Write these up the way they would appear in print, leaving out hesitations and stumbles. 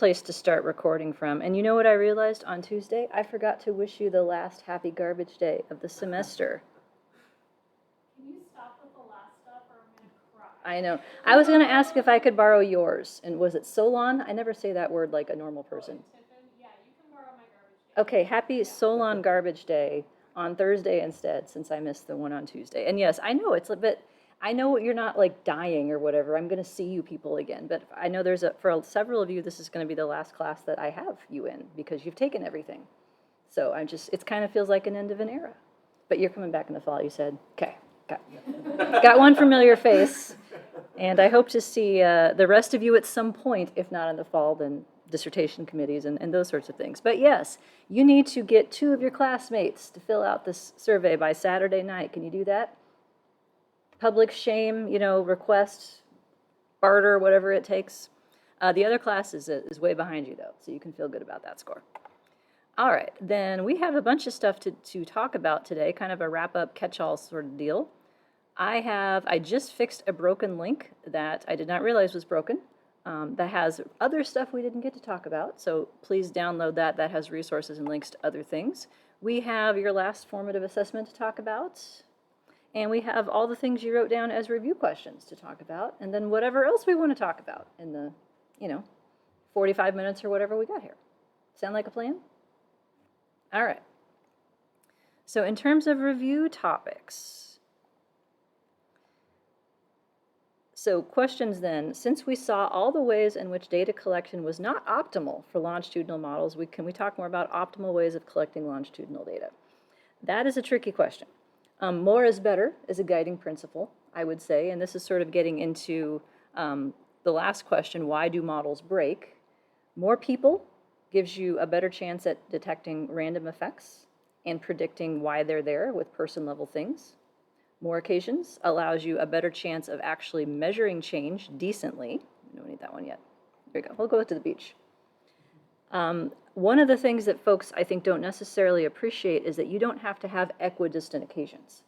place to start recording from. And you know what I realized on Tuesday? I forgot to wish you the last happy garbage day of the semester. Can you stop with the last stuff or I'm going to cry? I know. I was going to ask if I could borrow yours. And was it Solon? I never say that word like a normal person. Yeah, you can borrow my garbage day. Okay, happy Solon garbage day on Thursday instead, since I missed the one on Tuesday. And yes, I know it's a bit, I know you're not like dying or whatever. I'm going to see you people again. But I know for several of you, this is going to be the last class that I have you in because you've taken everything. So it kind of feels like an end of an era. But you're coming back in the fall, you said. Okay, got one familiar face. And I hope to see the rest of you at some point, if not in the fall, then dissertation committees and those sorts of things. But yes, you need to get 2 of your classmates to fill out this survey by Saturday night. Can you do that? Public shame, request, barter, whatever it takes. The other class is way behind you, though, so you can feel good about that score. All right, then we have a bunch of stuff to talk about today, kind of a wrap-up, catch-all sort of deal. I just fixed a broken link that I did not realize was broken. That has other stuff we didn't get to talk about, so please download that. That has resources and links to other things. We have your last formative assessment to talk about, and we have all the things you wrote down as review questions to talk about, and then whatever else we want to talk about in the, 45 minutes or whatever we got here. Sound like a plan? All right. So in terms of review topics, so questions then, since we saw all the ways in which data collection was not optimal for longitudinal models, can we talk more about optimal ways of collecting longitudinal data? That is a tricky question. More is better is a guiding principle, I would say, and this is sort of getting into the last question, why do models break? More people gives you a better chance at detecting random effects and predicting why they're there with person-level things. More occasions allows you a better chance of actually measuring change decently. We don't need that one yet. There we go. We'll go to the beach. One of the things that folks, I think, don't necessarily appreciate is that you don't have to have equidistant occasions.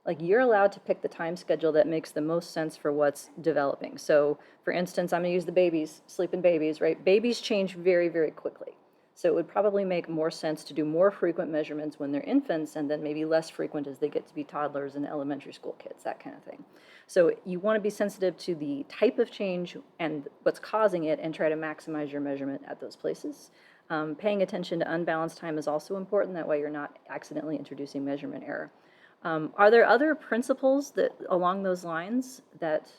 Like, you're allowed to pick the time schedule that makes the most sense for what's developing. So, for instance, I'm going to use the babies, sleeping babies, right? Babies change very, very quickly. So it would probably make more sense to do more frequent measurements when they're infants and then maybe less frequent as they get to be toddlers and elementary school kids, that kind of thing. So you want to be sensitive to the type of change and what's causing it and try to maximize your measurement at those places. Paying attention to unbalanced time is also important. That way you're not accidentally introducing measurement error. Are there other principles that along those lines that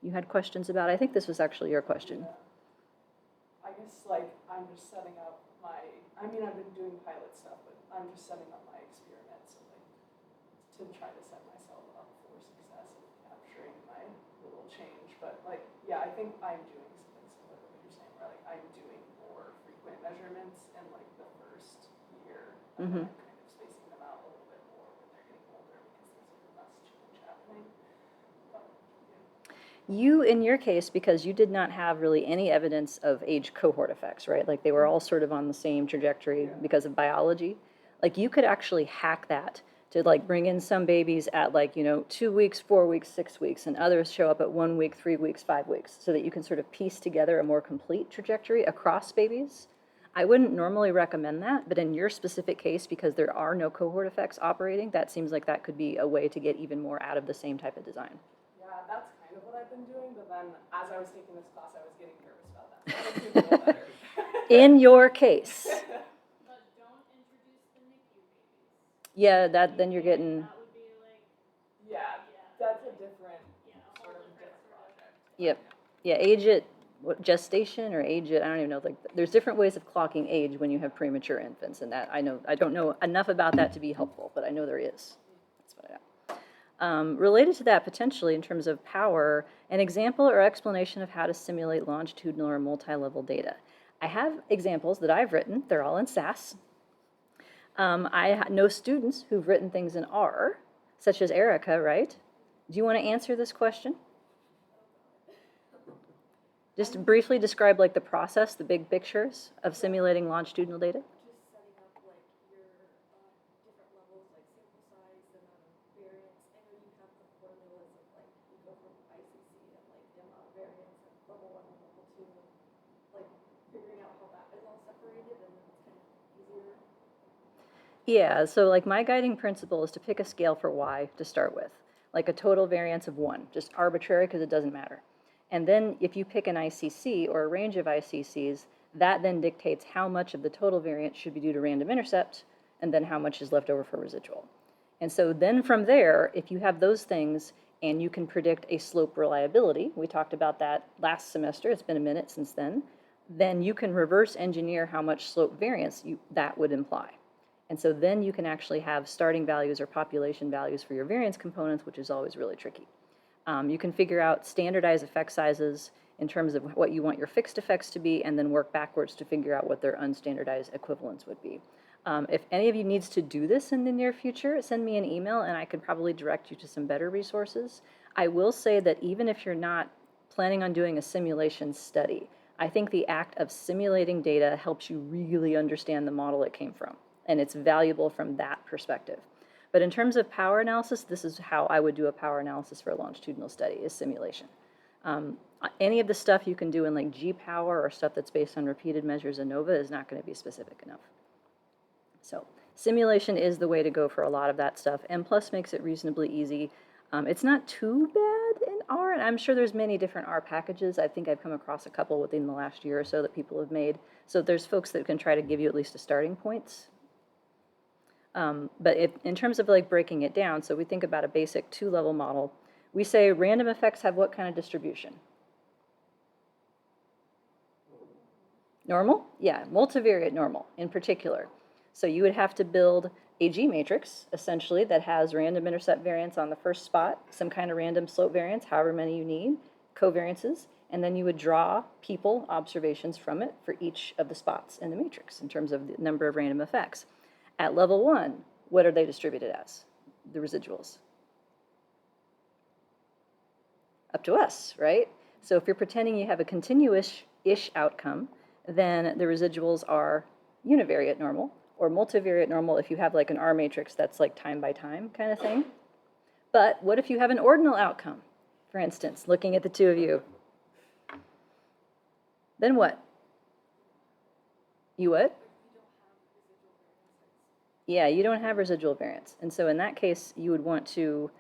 you had questions about? I think this was actually your question. I guess, I'm just setting up I've been doing pilot stuff, but I'm just setting up my experiments to try to set myself up for success of capturing my little change. But I think I'm doing something similar to what you're saying, where I'm doing more frequent measurements in the first year, and then I'm kind of spacing them out a little bit more when they're getting older because there's less change happening. You, in your case, because you did not have really any evidence of age cohort effects, right? Like, they were all sort of on the same trajectory because of biology. Like, you could actually hack that to bring in some babies at 2 weeks, 4 weeks, 6 weeks, and others show up at 1 week, 3 weeks, 5 weeks, so that you can sort of piece together a more complete trajectory across babies. I wouldn't normally recommend that, but in your specific case, because there are no cohort effects operating, that seems like that could be a way to get even more out of the same type of design. Yeah, that's kind of what I've been doing, but then as I was taking this class, I was getting nervous about that. So it makes me feel better. In your case. But don't introduce the NICU babies. Yeah, then you're getting. That would be that's a different sort of different project. Yep. Yeah, age it, gestation or age it, I don't even know. There's different ways of clocking age when you have premature infants, and that I don't know enough about that to be helpful, but I know there is. That's what I know. Related to that, potentially, in terms of power, an example or explanation of how to simulate longitudinal or multi-level data. I have examples that I've written. They're all in SAS. I know students who've written things in R, such as Erica, right? Do you want to answer this question? Just briefly describe the process, the big pictures of simulating longitudinal data. Just setting up your different levels, sample size, the amount of variance. I know you have the formulas of you go from ICC and the amount of variance at level 1 and level 2, figuring out Yeah, so like my guiding principle is to pick a scale for y to start with, like a total variance of 1, just arbitrary because it doesn't matter. And then if you pick an ICC or a range of ICCs, that then dictates how much of the total variance should be due to random intercept, and then how much is left over for residual. And so then from there, if you have those things and you can predict a slope reliability, we talked about that last semester, it's been a minute since then you can reverse engineer how much slope variance that would imply. And so then you can actually have starting values or population values for your variance components, which is always really tricky. You can figure out standardized effect sizes in terms of what you want your fixed effects to be, and then work backwards to figure out what their unstandardized equivalents would be. If any of you needs to do this in the near future, send me an email and I could probably direct you to some better resources. I will say that even if you're not planning on doing a simulation study, I think the act of simulating data helps you really understand the model it came from, and it's valuable from that perspective. But in terms of power analysis, this is how I would do a power analysis for a longitudinal study, is simulation. Any of the stuff you can do in like G-power or stuff that's based on repeated measures ANOVA is not going to be specific enough. So simulation is the way to go for a lot of that stuff. M+ makes it reasonably easy. It's not too bad in R, and I'm sure there's many different R packages. I think I've come across a couple within the last year or so that people have made. So there's folks that can try to give you at least a starting point. But in terms of like breaking it down, so we think about a basic 2-level model. We say random effects have what kind of distribution? Normal? Yeah, multivariate normal in particular. So you would have to build a G matrix, essentially, that has random intercept variance on the first spot, some kind of random slope variance, however many you need, covariances, and then you would draw people observations from it for each of the spots in the matrix in terms of the number of random effects. At level 1, what are they distributed as? The residuals. Up to us, right? So if you're pretending you have a continuous-ish outcome, then the residuals are univariate normal, or multivariate normal if you have like an R matrix that's like time by time kind of thing. But what if you have an ordinal outcome, for instance, looking at the two of you? Then what? You what? Yeah, you don't have residual variance. And so in that case, you would want to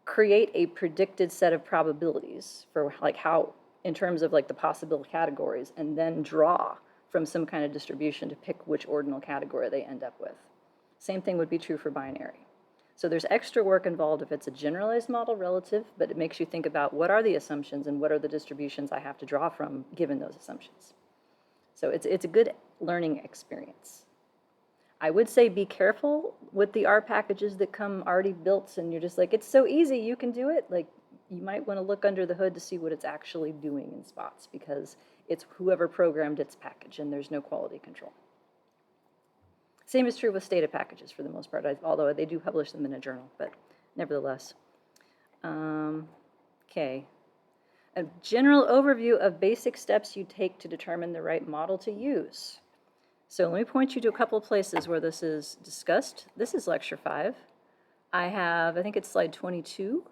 create a predicted set of probabilities for like how, in terms of like the possible categories, and then draw from some kind of distribution to pick which ordinal category they end up with. Same thing would be true for binary. So there's extra work involved if it's a generalized model relative, but it makes you think about what are the assumptions and what are the distributions I have to draw from given those assumptions. So it's a good learning experience. I would say be careful with the R packages that come already built and you're just like, it's so easy, you can do it. Like, you might want to look under the hood to see what it's actually doing in spots, because it's whoever programmed its package and there's no quality control. Same is true with Stata packages for the most part, although they do publish them in a journal, but nevertheless. Okay. A general overview of basic steps you take to determine the right model to use. So let me point you to a couple of places where this is discussed. This is lecture 5. I think it's slide 22.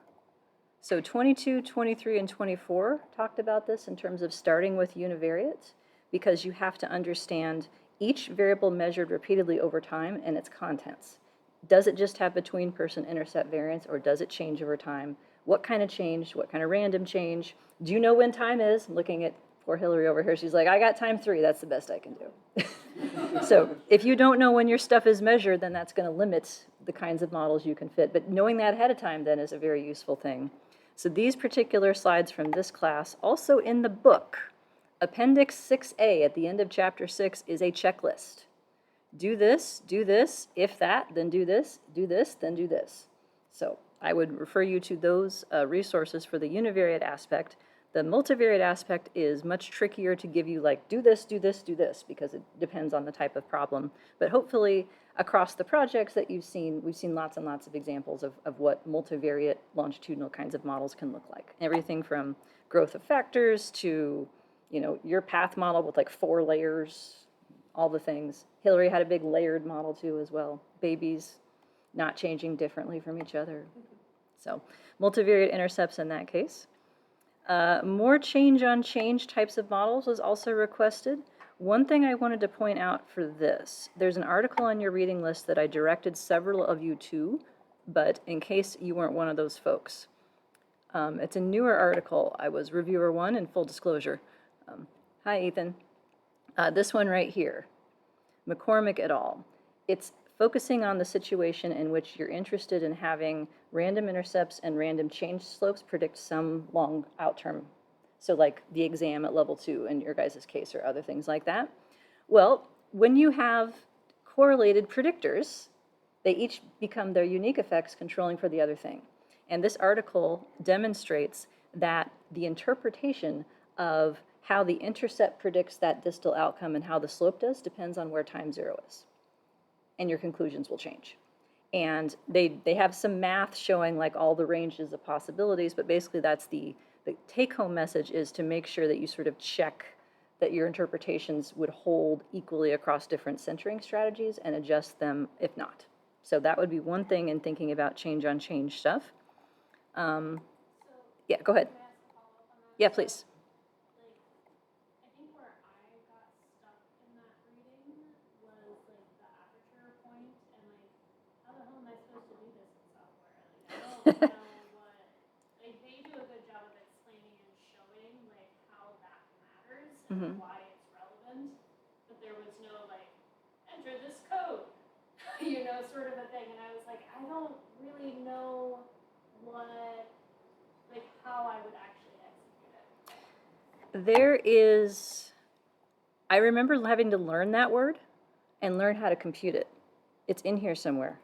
So 22, 23, and 24 talked about this in terms of starting with univariate, because you have to understand each variable measured repeatedly over time and its contents. Does it just have between person intercept variance, or does it change over time? What kind of change? What kind of random change? Do you know when time is? I'm looking at poor Hillary over here. She's like, I got time 3. That's the best I can do. So if you don't know when your stuff is measured, then that's going to limit the kinds of models you can fit. But knowing that ahead of time then is a very useful thing. So these particular slides from this class, also in the book, Appendix 6A at the end of Chapter 6 is a checklist. Do this, if that, then do this, then do this. So I would refer you to those resources for the univariate aspect. The multivariate aspect is much trickier to give you like, do this, because it depends on the type of problem. But hopefully across the projects that you've seen, we've seen lots and lots of examples of what multivariate longitudinal kinds of models can look like. Everything from growth of factors to, you know, your path model with like 4 layers, all the things. Hillary had a big layered model too as well. Babies not changing differently from each other. So multivariate intercepts in that case. More change on change types of models was also requested. One thing I wanted to point out for this, there's an article on your reading list that I directed several of you to, but in case you weren't one of those folks. It's a newer article. I was reviewer one, in full disclosure. Hi, Ethan. This one right here, McCormick et al. It's focusing on the situation in which you're interested in having random intercepts and random change slopes predict some long outterm. So like the exam at level 2 in your guys' case or other things like that. Well, when you have correlated predictors, they each become their unique effects controlling for the other thing. And this article demonstrates that the interpretation of how the intercept predicts that distal outcome and how the slope does depends on where time 0 is. And your conclusions will change. And they have some math showing like all the ranges of possibilities, but basically that's the take-home message is to make sure that you sort of check that your interpretations would hold equally across different centering strategies and adjust them if not. So that would be one thing in thinking about change on change stuff. Yeah, go ahead. Can I ask a follow-up on that? Yeah, please. Like, I think where I got stuck in that reading was like the aperture point and like, how the hell am I supposed to do this in software? Like, I don't know what, like, they do a good job of explaining and showing like how that matters and why it's relevant, but there was no like, enter this code, you know, sort of a thing. And I was like, I don't really know what, like how I would actually execute it. There is, I remember having to learn that word and learn how to compute it. It's in here somewhere.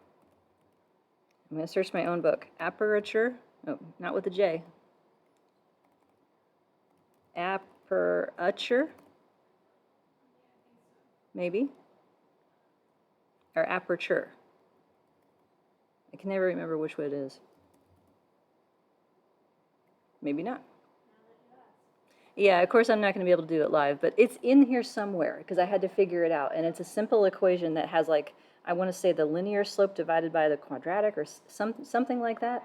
I'm going to search my own book. Aperture, oh, not with a J. Aperture, maybe, or aperture. I can never remember which way it is. Maybe not. Yeah, of course I'm not going to be able to do it live, but it's in here somewhere because I had to figure it out. And it's a simple equation that has like, I want to say the linear slope divided by the quadratic or something like that.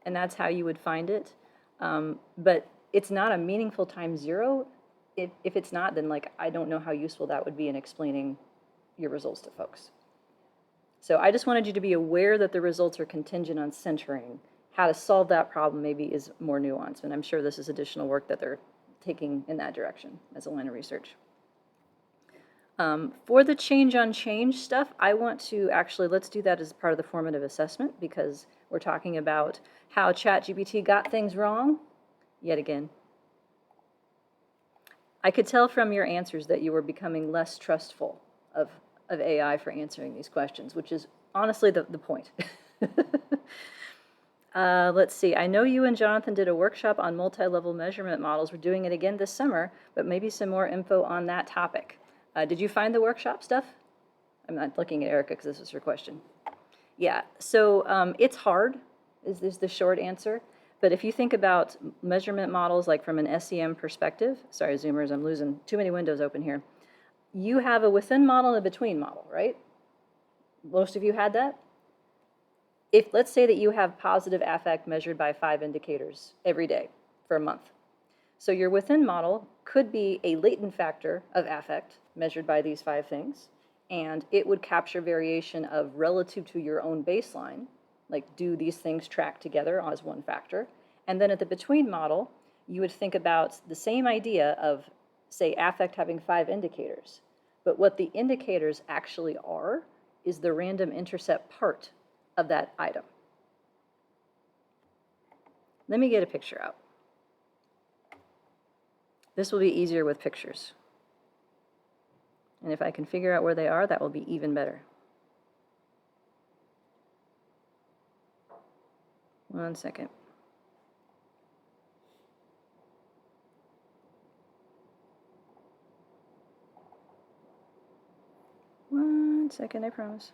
And that's how you would find it. But it's not a meaningful time 0. If it's not, then like, I don't know how useful that would be in explaining your results to folks. So I just wanted you to be aware that the results are contingent on centering. How to solve that problem maybe is more nuanced, and I'm sure this is additional work that they're taking in that direction as a line of research. For the change on change stuff, I want to actually, let's do that as part of the formative assessment because we're talking about how ChatGPT got things wrong, yet again. I could tell from your answers that you were becoming less trustful of AI for answering these questions, which is honestly the point. Let's see, I know you and Jonathan did a workshop on multi-level measurement models. We're doing it again this summer, but maybe some more info on that topic. Did you find the workshop stuff? I'm not looking at Erica because this is her question. Yeah, so it's hard, is the short answer. But if you think about measurement models like from an SEM perspective, sorry, Zoomers, I'm losing too many windows open here. You have a within model and a between model, right? Most of you had that? If, let's say that you have positive affect measured by 5 indicators every day for a month. So your within model could be a latent factor of affect measured by these 5 things, and it would capture variation of relative to your own baseline, like do these things track together as one factor. And then at the between model, you would think about the same idea of, say, affect having 5 indicators. But what the indicators actually are is the random intercept part of that item. Let me get a picture out. This will be easier with pictures. And if I can figure out where they are, that will be even better. One second. One second, I promise.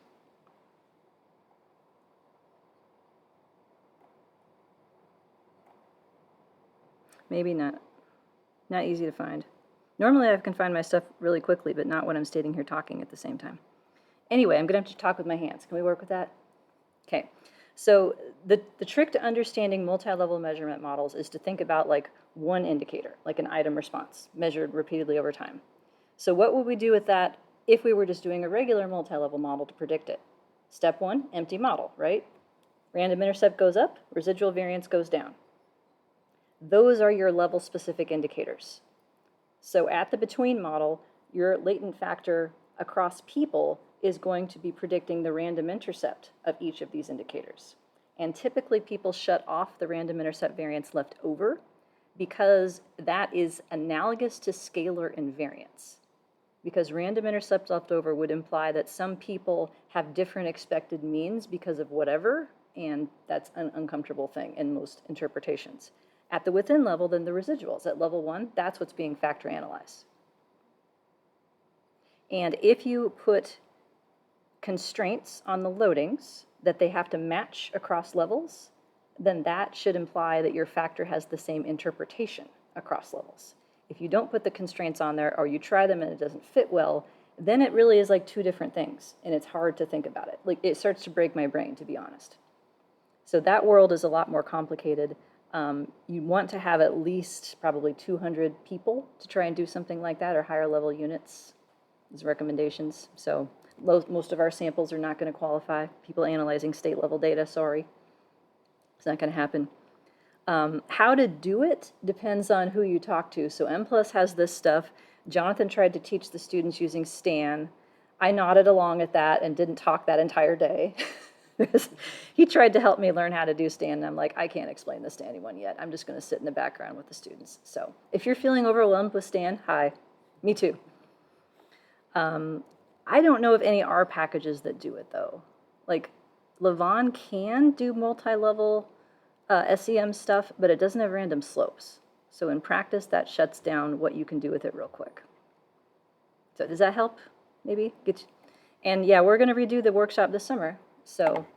Maybe not. Not easy to find. Normally I can find my stuff really quickly, but not when I'm standing here talking at the same time. Anyway, I'm going to have to talk with my hands. Can we work with that? Okay. So the trick to understanding multi-level measurement models is to think about like one indicator, like an item response, measured repeatedly over time. So what would we do with that if we were just doing a regular multi-level model to predict it? Step 1, empty model, right? Random intercept goes up, residual variance goes down. Those are your level-specific indicators. So at the between model, your latent factor across people is going to be predicting the random intercept of each of these indicators. And typically people shut off the random intercept variance left over because that is analogous to scalar invariance. Because random intercept left over would imply that some people have different expected means because of whatever, and that's an uncomfortable thing in most interpretations. At the within level, then the residuals. At level 1, that's what's being factor analyzed. And if you put constraints on the loadings that they have to match across levels, then that should imply that your factor has the same interpretation across levels. If you don't put the constraints on there or you try them and it doesn't fit well, then it really is like two different things and it's hard to think about it. Like it starts to break my brain, to be honest. So that world is a lot more complicated. You want to have at least probably 200 people to try and do something like that, or higher level units as recommendations. So most of our samples are not going to qualify. People analyzing state level data, sorry. It's not going to happen. How to do it depends on who you talk to. So M+ has this stuff. Jonathan tried to teach the students using STAN. I nodded along at that and didn't talk that entire day. He tried to help me learn how to do STAN, and I'm like, I can't explain this to anyone yet. I'm just going to sit in the background with the students. So if you're feeling overwhelmed with STAN, hi, me too. I don't know of any R packages that do it, though. Like, Levon can do multi-level SEM stuff, but it doesn't have random slopes. So in practice, that shuts down what you can do with it real quick. So does that help? Maybe? And yeah, we're going to redo the workshop this summer. So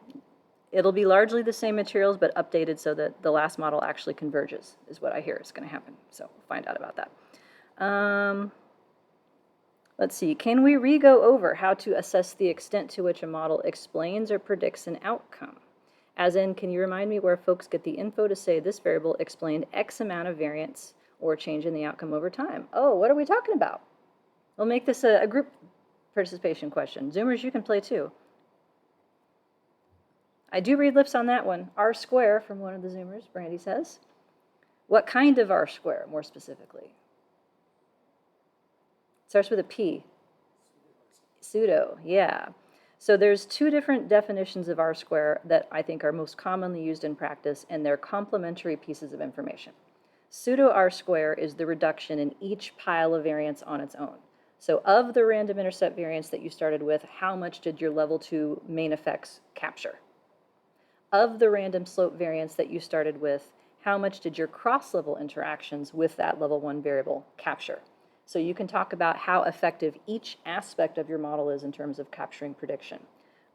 it'll be largely the same materials, but updated so that the last model actually converges, is what I hear is going to happen. So we'll find out about that. Let's see, can we re-go over how to assess the extent to which a model explains or predicts an outcome? As in, can you remind me where folks get the info to say this variable explained X amount of variance or change in the outcome over time? Oh, what are we talking about? We'll make this a group participation question. Zoomers, you can play too. I do read lips on that one. R square from one of the Zoomers, Brandy says. What kind of R square, more specifically? Starts with a P. Pseudo, yeah. So there's two different definitions of R square that I think are most commonly used in practice, and they're complementary pieces of information. Pseudo R square is the reduction in each pile of variance on its own. So of the random intercept variance that you started with, how much did your level 2 main effects capture? Of the random slope variance that you started with, how much did your cross-level interactions with that level 1 variable capture? So you can talk about how effective each aspect of your model is in terms of capturing prediction.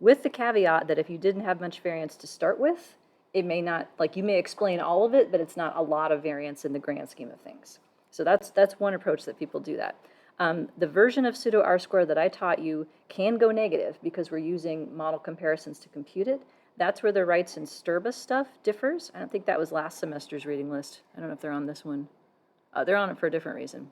With the caveat that if you didn't have much variance to start with, it may not, like you may explain all of it, but it's not a lot of variance in the grand scheme of things. So that's one approach that people do that. The version of pseudo R square that I taught you can go negative because we're using model comparisons to compute it. That's where the Wrights and Sturba stuff differs. I don't think that was last semester's reading list. I don't know if they're on this one. They're on it for a different reason.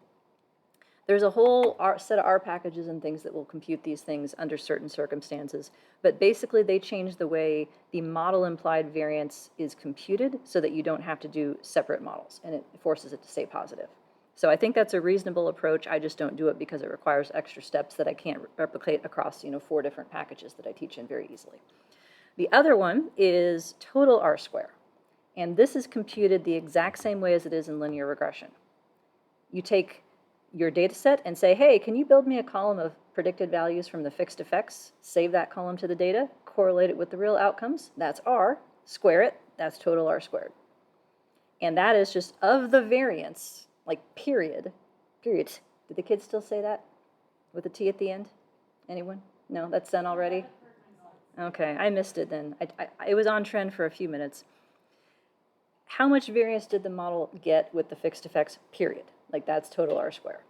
There's a whole set of R packages and things that will compute these things under certain circumstances, but basically they change the way the model implied variance is computed so that you don't have to do separate models, and it forces it to stay positive. So I think that's a reasonable approach. I just don't do it because it requires extra steps that I can't replicate across 4 different packages that I teach in very easily. The other one is total R square, and this is computed the exact same way as it is in linear regression. You take your data set and say, hey, can you build me a column of predicted values from the fixed effects? Save that column to the data, correlate it with the real outcomes. That's R. Square it. That's total R squared. And that is just of the variance, like period. Period. Did the kids still say that with a T at the end? Anyone? No, that's done already? Okay, I missed it then. It was on trend for a few minutes. How much variance did the model get with the fixed effects, period? Like that's total R square.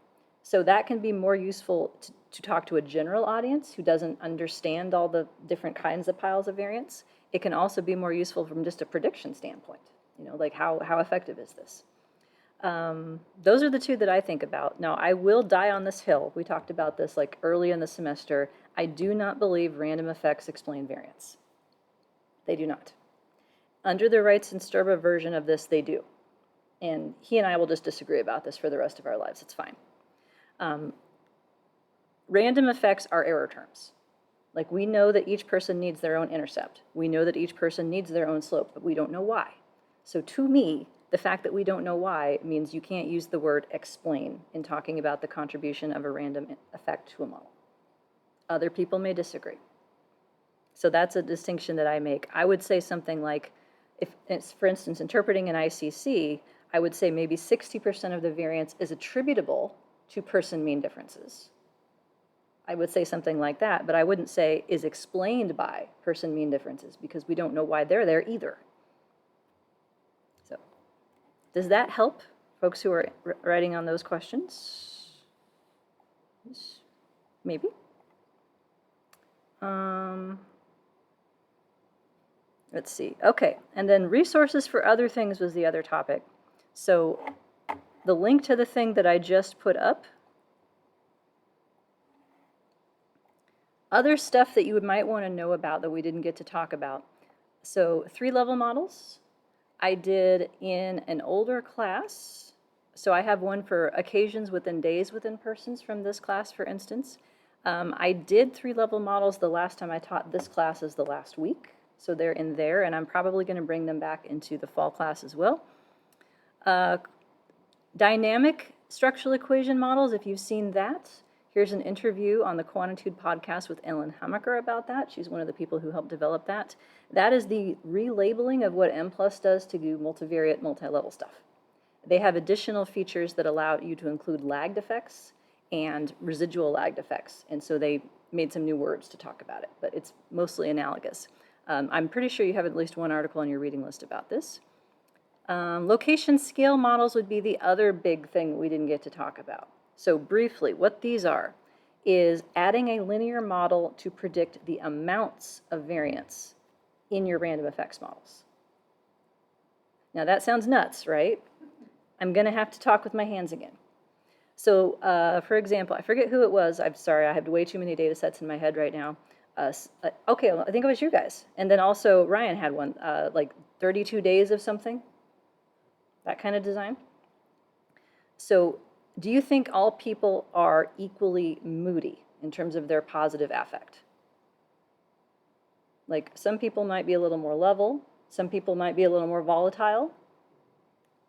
So that can be more useful to talk to a general audience who doesn't understand all the different kinds of piles of variance. It can also be more useful from just a prediction standpoint. Like how effective is this? Those are the two that I think about. Now, I will die on this hill. We talked about this like early in the semester. I do not believe random effects explain variance. They do not. Under the Wrights and Sturba version of this, they do. And he and I will just disagree about this for the rest of our lives. It's fine. Random effects are error terms. Like, we know that each person needs their own intercept. We know that each person needs their own slope, but we don't know why. So to me, the fact that we don't know why means you can't use the word explain in talking about the contribution of a random effect to a model. Other people may disagree. So that's a distinction that I make. I would say something like, if it's, for instance, interpreting an ICC, I would say maybe 60% of the variance is attributable to person mean differences. I would say something like that, but I wouldn't say is explained by person mean differences, because we don't know why they're there either. So does that help folks who are writing on those questions? Maybe. Let's see. Okay, and then resources for other things was the other topic. So the link to the thing that I just put up, other stuff that you might want to know about that we didn't get to talk about. So 3-level models, I did in an older class. So I have one for occasions within days within persons from this class, for instance. I did 3-level models the last time I taught this class is the last week. So they're in there, and I'm probably going to bring them back into the fall class as well. Dynamic structural equation models, if you've seen that, here's an interview on the Quantitude podcast with Ellen Hammaker about that. She's one of the people who helped develop that. That is the relabeling of what M+ does to do multivariate, multi-level stuff. They have additional features that allow you to include lagged effects and residual lagged effects. And so they made some new words to talk about it, but it's mostly analogous. I'm pretty sure you have at least one article on your reading list about this. Location scale models would be the other big thing we didn't get to talk about. So briefly, what these are is adding a linear model to predict the amounts of variance in your random effects models. Now that sounds nuts, right? I'm going to have to talk with my hands again. So for example, I forget who it was. I'm sorry, I have way too many data sets in my head right now. Okay, I think it was you guys. And then also Ryan had one, like 32 days of something, that kind of design. So do you think all people are equally moody in terms of their positive affect? Like, some people might be a little more level, some people might be a little more volatile.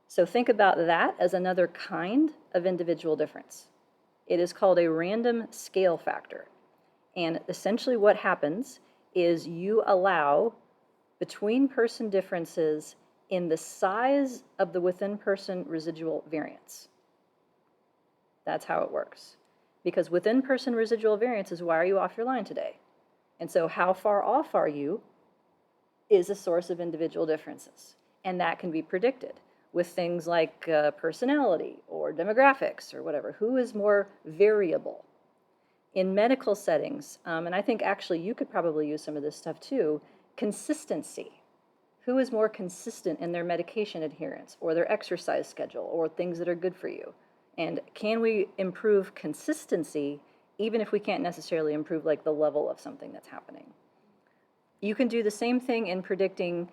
So think about that as another kind of individual difference. It is called a random scale factor. And essentially what happens is you allow between person differences in the size of the within person residual variance. That's how it works. Because within person residual variance is why are you off your line today? And so how far off are you is a source of individual differences. And that can be predicted with things like personality or demographics or whatever. Who is more variable? In medical settings, and I think actually you could probably use some of this stuff too, consistency. Who is more consistent in their medication adherence or their exercise schedule or things that are good for you? And can we improve consistency even if we can't necessarily improve like the level of something that's happening? You can do the same thing in predicting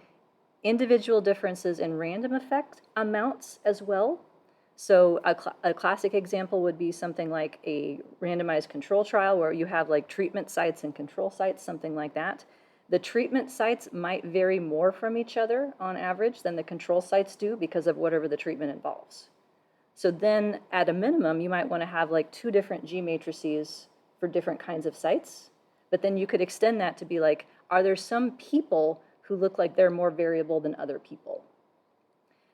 individual differences in random effect amounts as well. So a classic example would be something like a randomized control trial where you have like treatment sites and control sites, something like that. The treatment sites might vary more from each other on average than the control sites do because of whatever the treatment involves. So then at a minimum, you might want to have like 2 different G matrices for different kinds of sites. But then you could extend that to be like, are there some people who look like they're more variable than other people?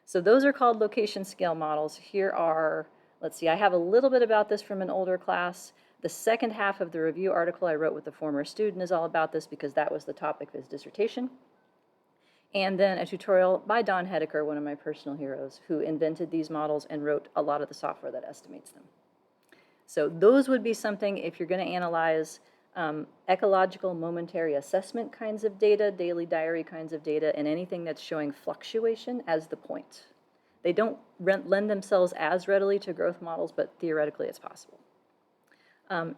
So those are called location scale models. Here are, let's see, I have a little bit about this from an older class. The second half of the review article I wrote with a former student is all about this because that was the topic of his dissertation. And then a tutorial by Don Hedeker, one of my personal heroes, who invented these models and wrote a lot of the software that estimates them. So those would be something if you're going to analyze ecological momentary assessment kinds of data, daily diary kinds of data, and anything that's showing fluctuation as the point. They don't lend themselves as readily to growth models, but theoretically it's possible.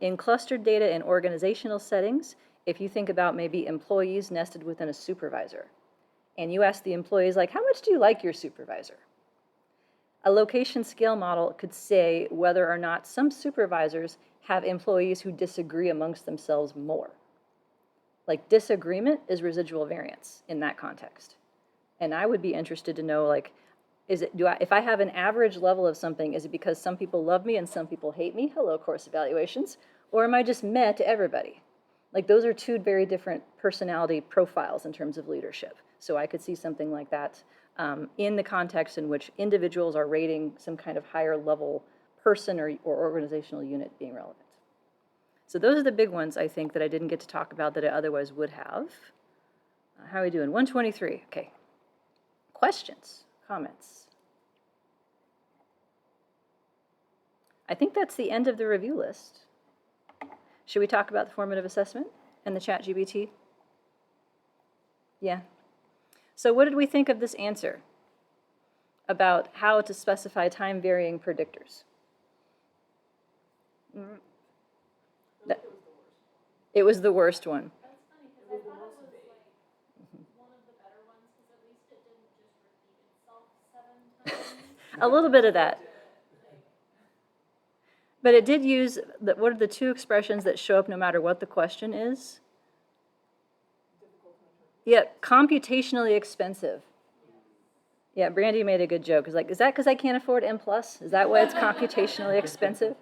In clustered data in organizational settings, if you think about maybe employees nested within a supervisor, and you ask the employees, like, how much do you like your supervisor? A location scale model could say whether or not some supervisors have employees who disagree amongst themselves more. Like, disagreement is residual variance in that context. And I would be interested to know, like, if I have an average level of something, is it because some people love me and some people hate me? Hello, course evaluations. Or am I just meh to everybody? Like, those are two very different personality profiles in terms of leadership. So I could see something like that in the context in which individuals are rating some kind of higher level person or organizational unit being relevant. So those are the big ones, I think, that I didn't get to talk about that I otherwise would have. How are we doing? 123, okay. Questions, comments? I think that's the end of the review list. Should we talk about the formative assessment and the ChatGPT? Yeah. So what did we think of this answer about how to specify time-varying predictors? It was the worst one. That's funny, because I thought it was like one of the better ones, because at least it didn't just repeat itself 7 times. A little bit of that. But it did use, what are the two expressions that show up no matter what the question is? Yeah, computationally expensive. Yeah, Brandy made a good joke. It's like, is that because I can't afford M+? Is that why it's computationally expensive?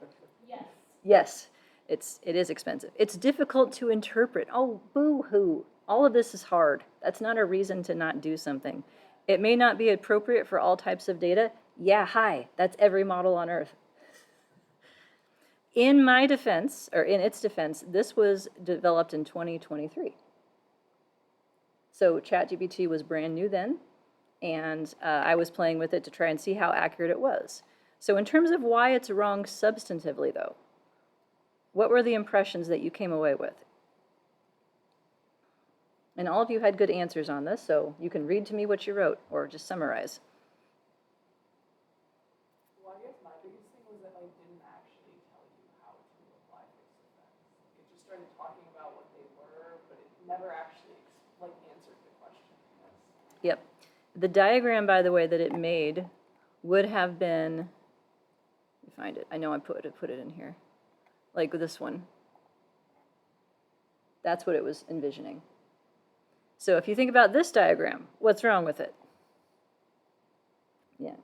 Yes. Yes, it is expensive. It's difficult to interpret. Oh, boo-hoo. All of this is hard. That's not a reason to not do something. It may not be appropriate for all types of data. Yeah, hi, that's every model on Earth. In my defense, or in its defense, this was developed in 2023. So ChatGPT was brand new then, and I was playing with it to try and see how accurate it was. So in terms of why it's wrong substantively, though, what were the impressions that you came away with? And all of you had good answers on this, so you can read to me what you wrote, or just summarize. Well, I guess my biggest thing was that I didn't actually tell you how to apply fixed effects. It just started talking about what they were, but it never actually answered the question. Yep. The diagram, by the way, that it made would have been, let me find it. I know I put it in here. Like this one. That's what it was envisioning. So if you think about this diagram, what's wrong with it? Yeah.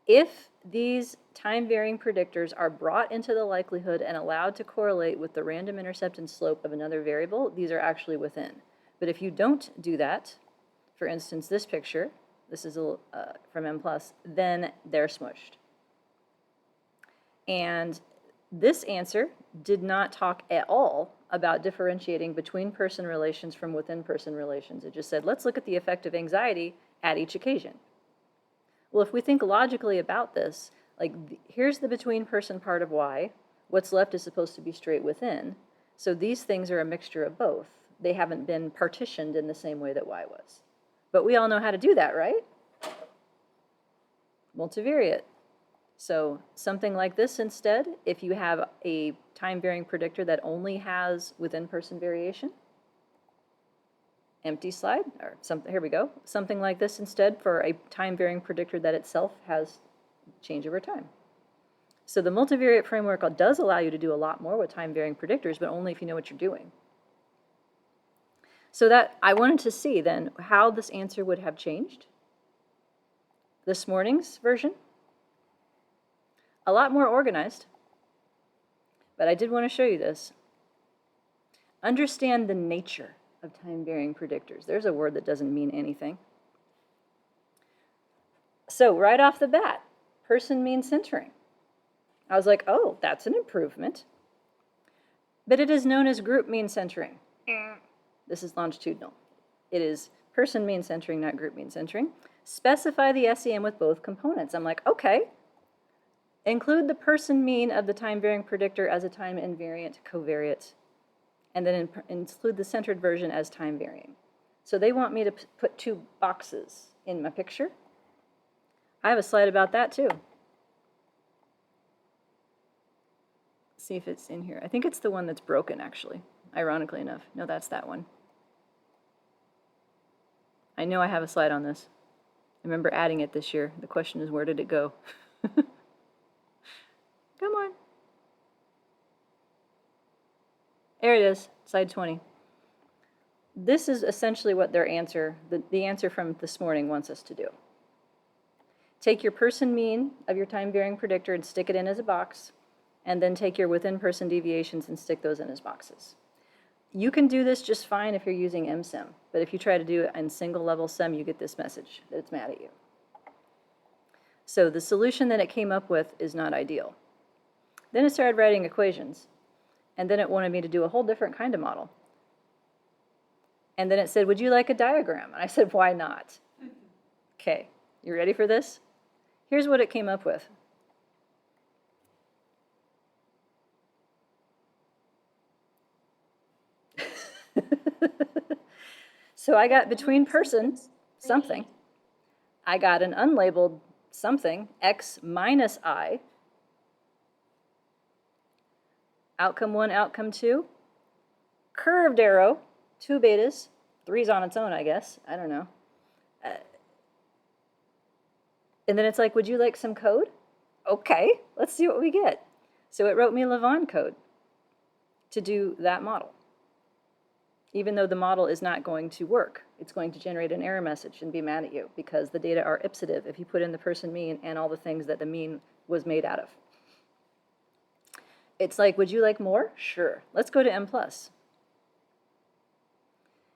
If these time-varying predictors are brought into the likelihood and allowed to correlate with the random intercept and slope of another variable, these are actually within. But if you don't do that, for instance, this picture, this is from M+, then they're smushed. And this answer did not talk at all about differentiating between person relations from within person relations. It just said, let's look at the effect of anxiety at each occasion. Well, if we think logically about this, like here's the between person part of Y, what's left is supposed to be straight within. So these things are a mixture of both. They haven't been partitioned in the same way that Y was. But we all know how to do that, right? Multivariate. So something like this instead, if you have a time-varying predictor that only has within-person variation, empty slide, or something, here we go. Something like this instead for a time-varying predictor that itself has change over time. So the multivariate framework does allow you to do a lot more with time-varying predictors, but only if you know what you're doing. So that I wanted to see then how this answer would have changed. This morning's version, a lot more organized, but I did want to show you this. Understand the nature of time-varying predictors. There's a word that doesn't mean anything. So right off the bat, person mean centering. I was like, oh, that's an improvement. But it is known as group mean centering. This is longitudinal. It is person mean centering, not group mean centering. Specify the SEM with both components. I'm like, okay. Include the person mean of the time-varying predictor as a time-invariant covariate, and then include the centered version as time-varying. So they want me to put two boxes in my picture. I have a slide about that too. See if it's in here. I think it's the one that's broken, actually, ironically enough. No, that's that one. I know I have a slide on this. I remember adding it this year. The question is, where did it go? Come on. There it is, slide 20. This is essentially what their answer, the answer from this morning wants us to do. Take your person mean of your time varying predictor and stick it in as a box, and then take your within person deviations and stick those in as boxes. You can do this just fine if you're using MSIM, but if you try to do it in single level SIM, you get this message that it's mad at you. So the solution that it came up with is not ideal. Then it started writing equations, and then it wanted me to do a whole different kind of model. And then it said, would you like a diagram? And I said, why not? Okay, you ready for this? Here's what it came up with. So I got between person something. I got an unlabeled something, x minus I. Outcome 1, outcome 2. Curved arrow, 2 betas, 3's on its own, I guess. I don't know. And then it's like, would you like some code? Okay, let's see what we get. So it wrote me Lavon code to do that model. Even though the model is not going to work, it's going to generate an error message and be mad at you because the data are ipsative if you put in the person mean and all the things that the mean was made out of. It's like, would you like more? Sure. Let's go to M+.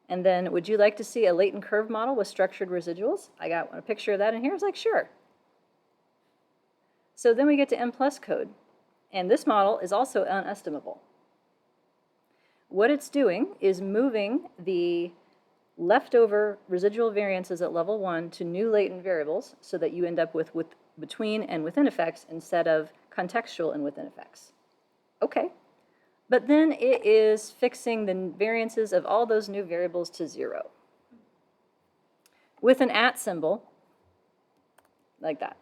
And then, would you like to see a latent curve model with structured residuals? I got a picture of that in here. I was like, sure. So then we get to M+ code. And this model is also unestimable. What it's doing is moving the leftover residual variances at level 1 to new latent variables so that you end up with between and within effects instead of contextual and within effects. Okay. But then it is fixing the variances of all those new variables to 0 with an @ symbol like that.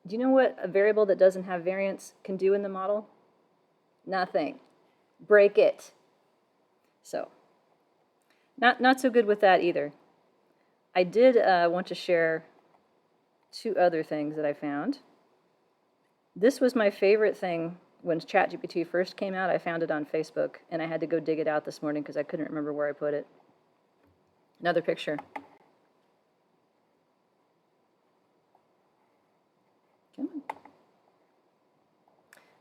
Do you know what a variable that doesn't have variance can do in the model? Nothing. Break it. So, not so good with that either. I did want to share 2 other things that I found. This was my favorite thing when ChatGPT first came out. I found it on Facebook, and I had to go dig it out this morning because I couldn't remember where I put it. Another picture. Come on.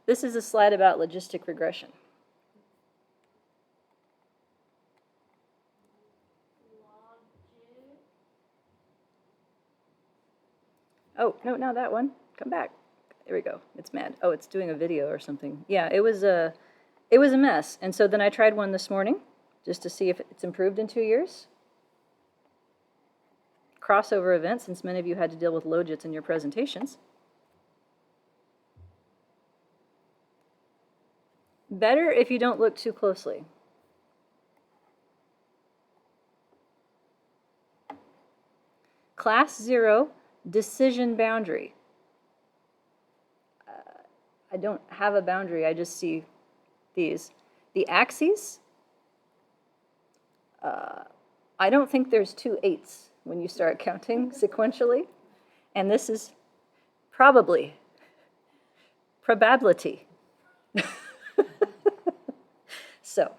This is a slide about logistic regression. Oh, no, not that one. Come back. There we go. It's mad. Oh, it's doing a video or something. Yeah, it was a mess. And so then I tried one this morning just to see if it's improved in 2 years. Crossover event, since many of you had to deal with logits in your presentations. Better if you don't look too closely. Class 0, decision boundary. I don't have a boundary, I just see these. The axes, I don't think there's 2 8s when you start counting sequentially. And this is probability. So,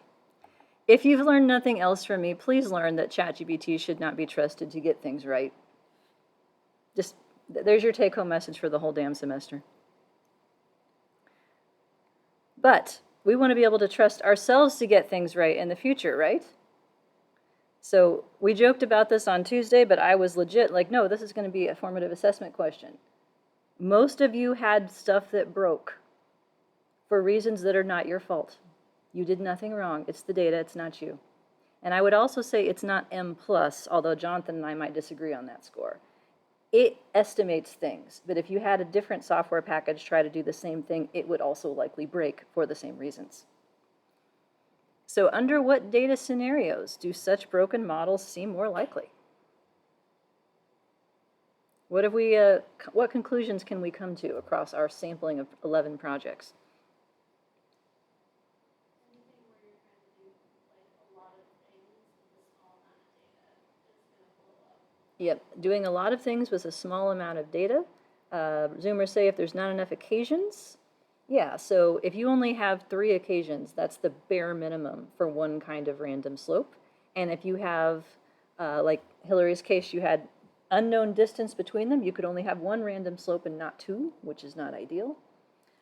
if you've learned nothing else from me, please learn that ChatGPT should not be trusted to get things right. Just, there's your take-home message for the whole damn semester. But we want to be able to trust ourselves to get things right in the future, right? So we joked about this on Tuesday, but I was legit like, no, this is going to be a formative assessment question. Most of you had stuff that broke for reasons that are not your fault. You did nothing wrong. It's the data, it's not you. And I would also say it's not M+, although Jonathan and I might disagree on that score. It estimates things, but if you had a different software package try to do the same thing, it would also likely break for the same reasons. So under what data scenarios do such broken models seem more likely? What have we, what conclusions can we come to across our sampling of 11 projects? Anything where you're trying to do like a lot of things with a small amount of data is gonna blow up. Yep, doing a lot of things with a small amount of data. Zoomers say if there's not enough occasions, yeah, so if you only have 3 occasions, that's the bare minimum for one kind of random slope. And if you have, like Hillary's case, you had unknown distance between them, you could only have 1 random slope and not 2, which is not ideal.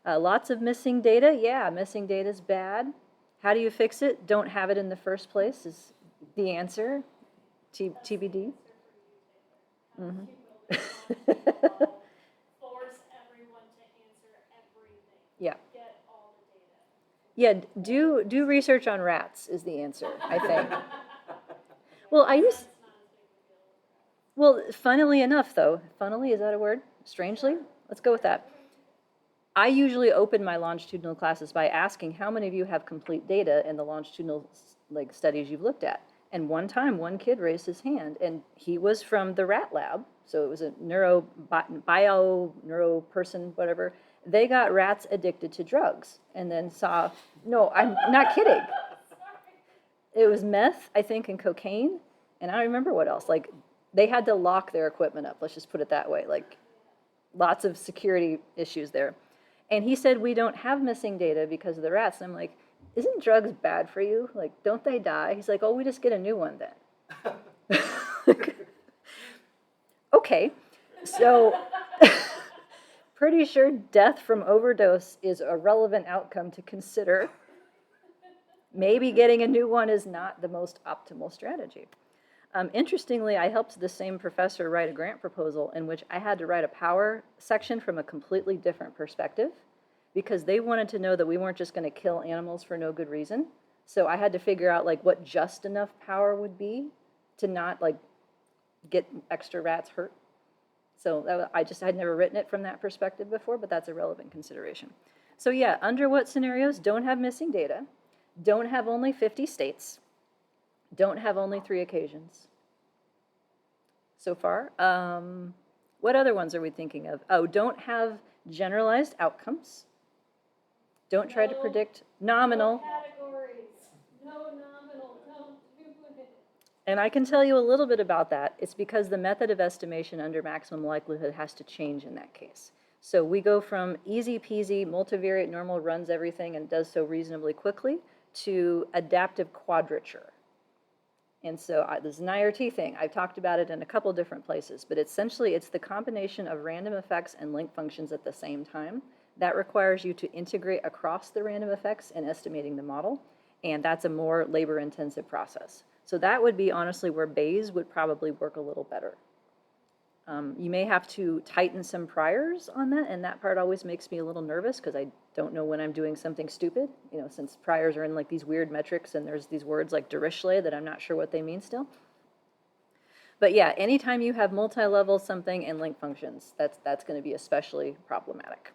Lots of missing data, yeah, missing data is bad. How do you fix it? Don't have it in the first place is the answer. TBD. Mhm. Force everyone to answer everything. Yeah. Get all the data. Yeah, do research on rats is the answer, I think. Well, I used, That's not as big of a deal as that. well, funnily enough, though, funnily, is that a word? Strangely? Let's go with that. I usually open my longitudinal classes by asking how many of you have complete data in the longitudinal like studies you've looked at. And one time, one kid raised his hand, and he was from the rat lab, so it was a neuro person, whatever. They got rats addicted to drugs, and then saw. No, I'm not kidding. It was meth, I think, and cocaine, and I don't remember what else. Like, they had to lock their equipment up. Let's just put it that way. Like, lots of security issues there. And he said, we don't have missing data because of the rats. And I'm like, isn't drugs bad for you? Like, don't they die? He's like, oh, we just get a new one then. Okay, so pretty sure death from overdose is a relevant outcome to consider. Maybe getting a new one is not the most optimal strategy. Interestingly, I helped the same professor write a grant proposal in which I had to write a power section from a completely different perspective because they wanted to know that we weren't just going to kill animals for no good reason. So I had to figure out like what just enough power would be to not like get extra rats hurt. So I'd never written it from that perspective before, but that's a relevant consideration. So yeah, under what scenarios don't have missing data, don't have only 50 states, don't have only 3 occasions so far. What other ones are we thinking of? Oh, don't have generalized outcomes. Don't try to predict nominal. No categories. No nominal. Don't do it. And I can tell you a little bit about that. It's because the method of estimation under maximum likelihood has to change in that case. So we go from easy peasy, multivariate normal runs everything and does so reasonably quickly to adaptive quadrature. And so this is an IRT thing. I've talked about it in a couple different places, but essentially it's the combination of random effects and link functions at the same time. That requires you to integrate across the random effects in estimating the model, and that's a more labor-intensive process. So that would be honestly where Bayes would probably work a little better. You may have to tighten some priors on that, and that part always makes me a little nervous because I don't know when I'm doing something stupid, you know, since priors are in like these weird metrics and there's these words like Dirichlet that I'm not sure what they mean still. But yeah, anytime you have multi-level something and link functions, that's going to be especially problematic.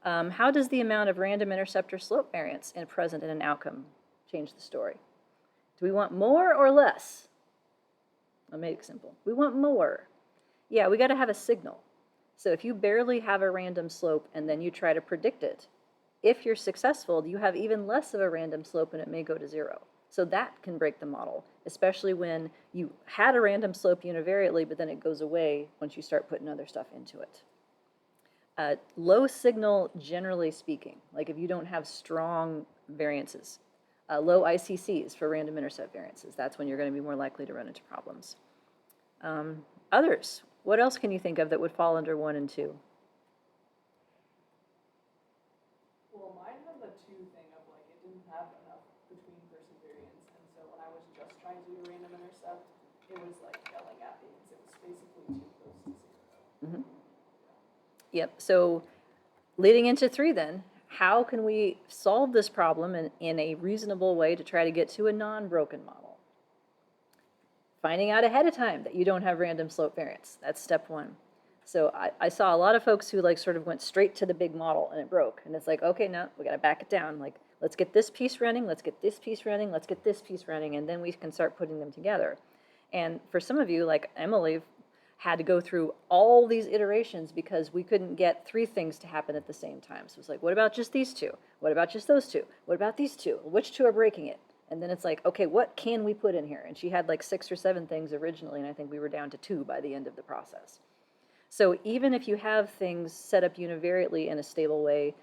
How does the amount of random interceptor slope variance present in an outcome change the story? Do we want more or less? I'll make it simple. We want more. Yeah, we got to have a signal. So if you barely have a random slope and then you try to predict it, if you're successful, you have even less of a random slope and it may go to 0. So that can break the model, especially when you had a random slope univariately, but then it goes away once you start putting other stuff into it. Low signal, generally speaking, like if you don't have strong variances, low ICCs for random intercept variances, that's when you're going to be more likely to run into problems. Others, what else can you think of that would fall under 1 and 2? Well, mine had the 2 thing of like it didn't have enough between person variance, and so when I was just trying to do a random intercept, it was like yelling at me because it was basically too close to 0. Mm-hmm. Yep, so leading into 3 then, how can we solve this problem in a reasonable way to try to get to a non-broken model? Finding out ahead of time that you don't have random slope variance. That's step 1. So I saw a lot of folks who like sort of went straight to the big model and it broke. And it's like, okay, no, we got to back it down. Like, let's get this piece running, let's get this piece running, let's get this piece running, and then we can start putting them together. And for some of you, like Emily, had to go through all these iterations because we couldn't get 3 things to happen at the same time. So it's like, what about just these 2? What about just those 2? What about these 2? Which 2 are breaking it? And then it's like, okay, what can we put in here? And she had like 6 or 7 things originally, and I think we were down to 2 by the end of the process. So even if you have things set up univariately in a stable way,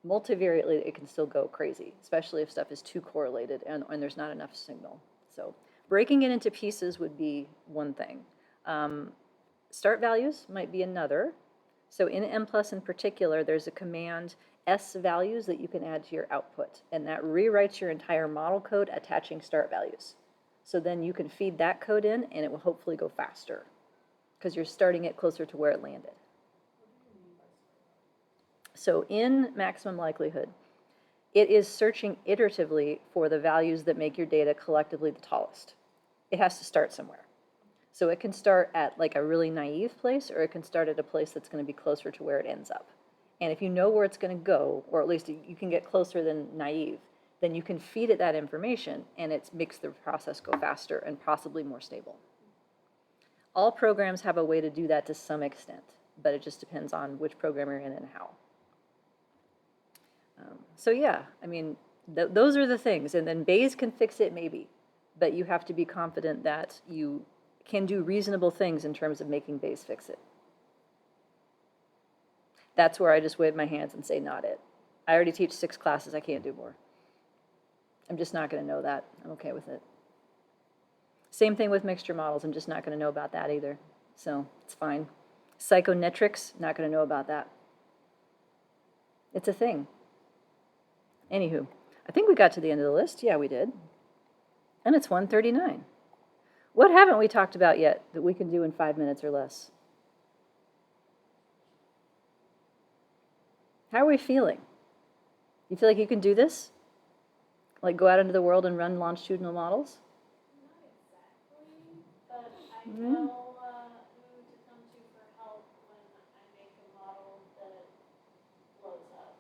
multivariately it can still go crazy, especially if stuff is too correlated and there's not enough signal. So breaking it into pieces would be one thing. Start values might be another. So in M+ in particular, there's a command S values that you can add to your output, and that rewrites your entire model code attaching start values. So then you can feed that code in and it will hopefully go faster because you're starting it closer to where it landed. So in maximum likelihood, it is searching iteratively for the values that make your data collectively the tallest. It has to start somewhere. So it can start at like a really naive place, or it can start at a place that's going to be closer to where it ends up. And if you know where it's going to go, or at least you can get closer than naive, then you can feed it that information, and it makes the process go faster and possibly more stable. All programs have a way to do that to some extent, but it just depends on which program you're in and how. So yeah, I mean, those are the things. And then Bayes can fix it maybe, but you have to be confident that you can do reasonable things in terms of making Bayes fix it. That's where I just wave my hands and say, not it. I already teach 6 classes, I can't do more. I'm just not going to know that. I'm okay with it. Same thing with mixture models. I'm just not going to know about that either. So it's fine. Psychometrics, not going to know about that. It's a thing. Anywho, I think we got to the end of the list. Yeah, we did. And it's 1:39. What haven't we talked about yet that we can do in 5 minutes or less? How are we feeling? You feel like you can do this? Like go out into the world and run longitudinal models? Not exactly, but I know who to come to for help when I make a model that blows up.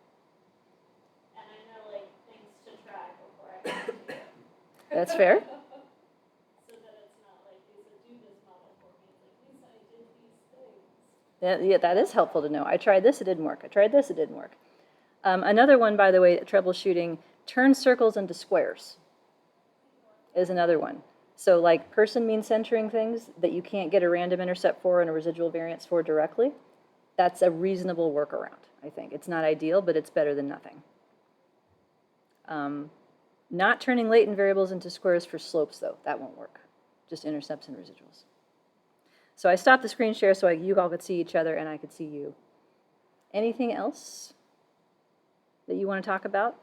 And I know like things to track before I have to do it. That's fair. So that it's not like Lisa, do this model for me. It's like, Lisa, I did these things. Yeah, that is helpful to know. I tried this, it didn't work. I tried this, it didn't work. Another one, by the way, troubleshooting, turn circles into squares is another one. So like person mean centering things that you can't get a random intercept for and a residual variance for directly, that's a reasonable workaround, I think. It's not ideal, but it's better than nothing. Not turning latent variables into squares for slopes, though. That won't work. Just intercepts and residuals. So I stopped the screen share so you all could see each other and I could see you. Anything else that you want to talk about?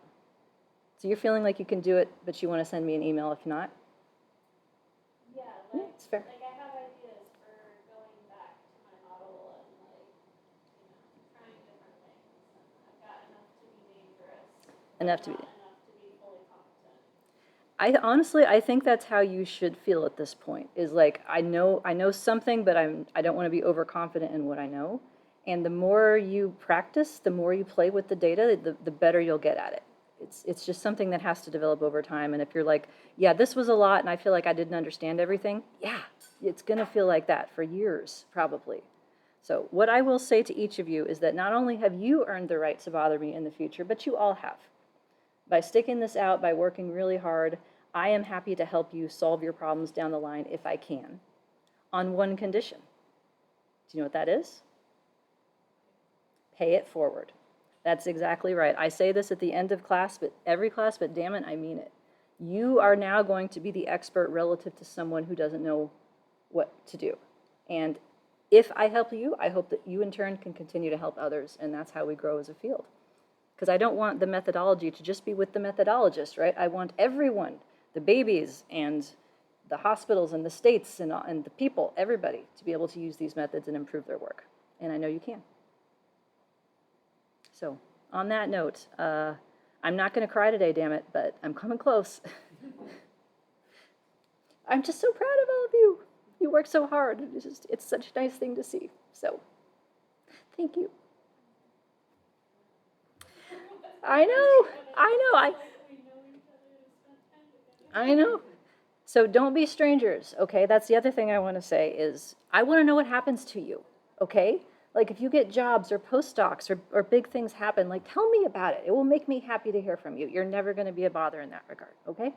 So you're feeling like you can do it, but you want to send me an email if not? Yeah, Yeah, like, it's fair. like I have ideas for going back to my model and like, trying different things. And I've got enough to be dangerous. Enough to be. Not enough to be fully competent. Honestly, I think that's how you should feel at this point. Is like I know something, but I don't want to be overconfident in what I know. And the more you practice, the more you play with the data, the better you'll get at it. It's just something that has to develop over time. And if you're like, yeah, this was a lot, and I feel like I didn't understand everything, yeah, it's going to feel like that for years, probably. So what I will say to each of you is that not only have you earned the right to bother me in the future, but you all have. By sticking this out, by working really hard, I am happy to help you solve your problems down the line if I can, on one condition. Do you know what that is? Pay it forward. That's exactly right. I say this at the end of class, but every class, but damn it, I mean it. You are now going to be the expert relative to someone who doesn't know what to do. And if I help you, I hope that you in turn can continue to help others, and that's how we grow as a field. Because I don't want the methodology to just be with the methodologist, right? I want everyone, the babies and the hospitals and the states and the people, everybody, to be able to use these methods and improve their work. And I know you can. So on that note, I'm not going to cry today, damn it, but I'm coming close. I'm just so proud of all of you. You work so hard. It's such a nice thing to see. So thank you. I know. I know. So don't be strangers, okay? That's the other thing I want to say is I want to know what happens to you, okay? Like if you get jobs or postdocs or big things happen, like tell me about it. It will make me happy to hear from you. You're never going to be a bother in that regard, okay?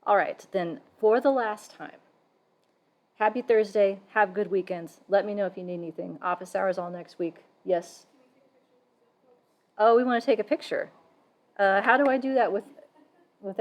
All right, then for the last time, happy Thursday. Have good weekends. Let me know if you need anything. Office hours all next week. Yes? Oh, we want to take a picture. How do I do that with